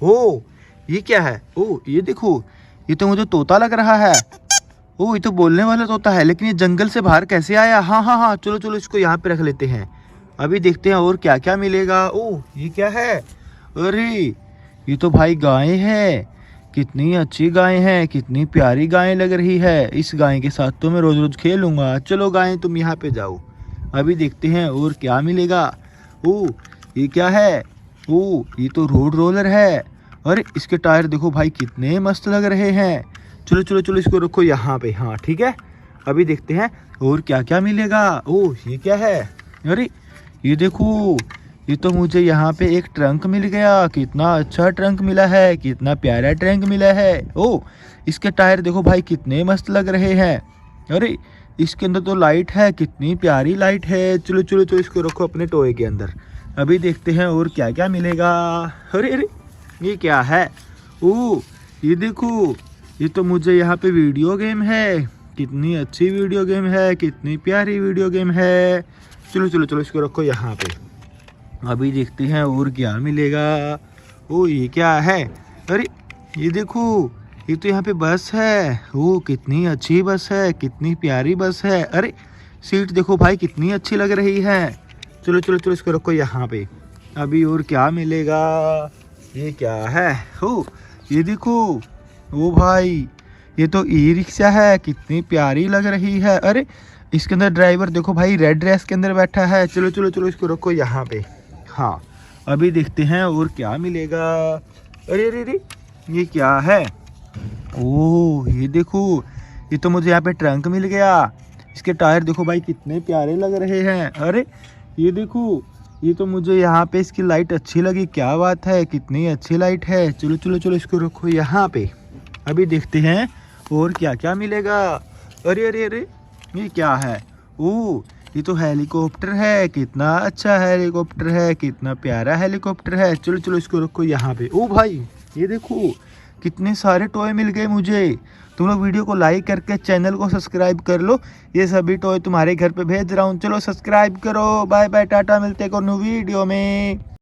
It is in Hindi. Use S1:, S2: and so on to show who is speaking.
S1: ओ ये क्या है? ओ ये देखो, ये तो मुझे तोता लग रहा है। ओ ये तो बोलने वाला तोता है, लेकिन ये जंगल से बाहर कैसे आया? हाँ हाँ हाँ, चलो चलो इसको यहाँ पे रख लेते हैं। अभी देखते हैं और क्या क्या मिलेगा। ओ ये क्या है? अरे ये तो भाई गाय है। कितनी अच्छी गाय है, कितनी प्यारी गाय लग रही है। इस गाय के साथ तो मैं रोज रोज खेलूंगा। चलो गाय तुम यहाँ पे जाओ। अभी देखते हैं और क्या मिलेगा। ओ ये क्या है? ओ ये तो रोड रोलर है। अरे इसके टायर देखो भाई कितने मस्त लग रहे हैं। चलो चलो चलो इसको रखो यहाँ पे। हाँ ठीक है, अभी देखते हैं और क्या क्या मिलेगा। ओ ये क्या है? अरे ये देखो, ये तो मुझे यहाँ पे एक ट्रंक मिल गया। कितना अच्छा ट्रंक मिला है, कितना प्यारा ट्रंक मिला है। ओ इसके टायर देखो भाई कितने मस्त लग रहे हैं। अरे इसके अंदर तो लाइट है, कितनी प्यारी लाइट है। चलो चलो चलो इसको रखो अपने टोए के अंदर। अभी देखते हैं और क्या क्या मिलेगा। अरे अरे ये क्या है? ओ ये देखो, ये तो मुझे यहाँ पे वीडियो गेम है। कितनी अच्छी वीडियो गेम है, कितनी प्यारी वीडियो गेम है। चलो चलो चलो इसको रखो यहाँ पे। अभी देखते हैं और क्या मिलेगा। ओ ये क्या है? अरे ये देखो, ये तो यहाँ पे बस है। ओ कितनी अच्छी बस है, कितनी प्यारी बस है। अरे सीट देखो भाई कितनी अच्छी लग रही है। चलो चलो चलो इसको रखो यहाँ पे। अभी और क्या मिलेगा। ये क्या है? ओ ये देखो, ओ भाई ये तो ई रिक्शा है, कितनी प्यारी लग रही है। अरे इसके अंदर ड्राइवर देखो भाई रेड ड्रेस के अंदर बैठा है। चलो चलो चलो इसको रखो यहाँ पे। हाँ अभी देखते हैं और क्या मिलेगा। अरे अरे अरे ये क्या है? ओ ये देखो, ये तो मुझे यहाँ पे ट्रंक मिल गया। इसके टायर देखो भाई कितने प्यारे लग रहे हैं। अरे ये देखो, ये तो मुझे यहाँ पे इसकी लाइट अच्छी लगी। क्या बात है, कितनी अच्छी लाइट है। चलो चलो चलो इसको रखो यहाँ पे। अभी देखते हैं और क्या क्या मिलेगा। अरे अरे अरे ये क्या है? ओ ये तो हेलीकॉप्टर है। कितना अच्छा हेलीकॉप्टर है, कितना प्यारा हेलीकॉप्टर है। चलो चलो इसको रखो यहाँ पे। ओ भाई ये देखो, कितने सारे टॉय मिल गए मुझे। तुम लोग वीडियो को लाइक करके चैनल को सब्सक्राइब कर लो। ये सभी टॉय तुम्हारे घर पे भेज रहा हूँ। चलो सब्सक्राइब करो। बाय बाय टाटा, मिलते हैं न्यू वीडियो में।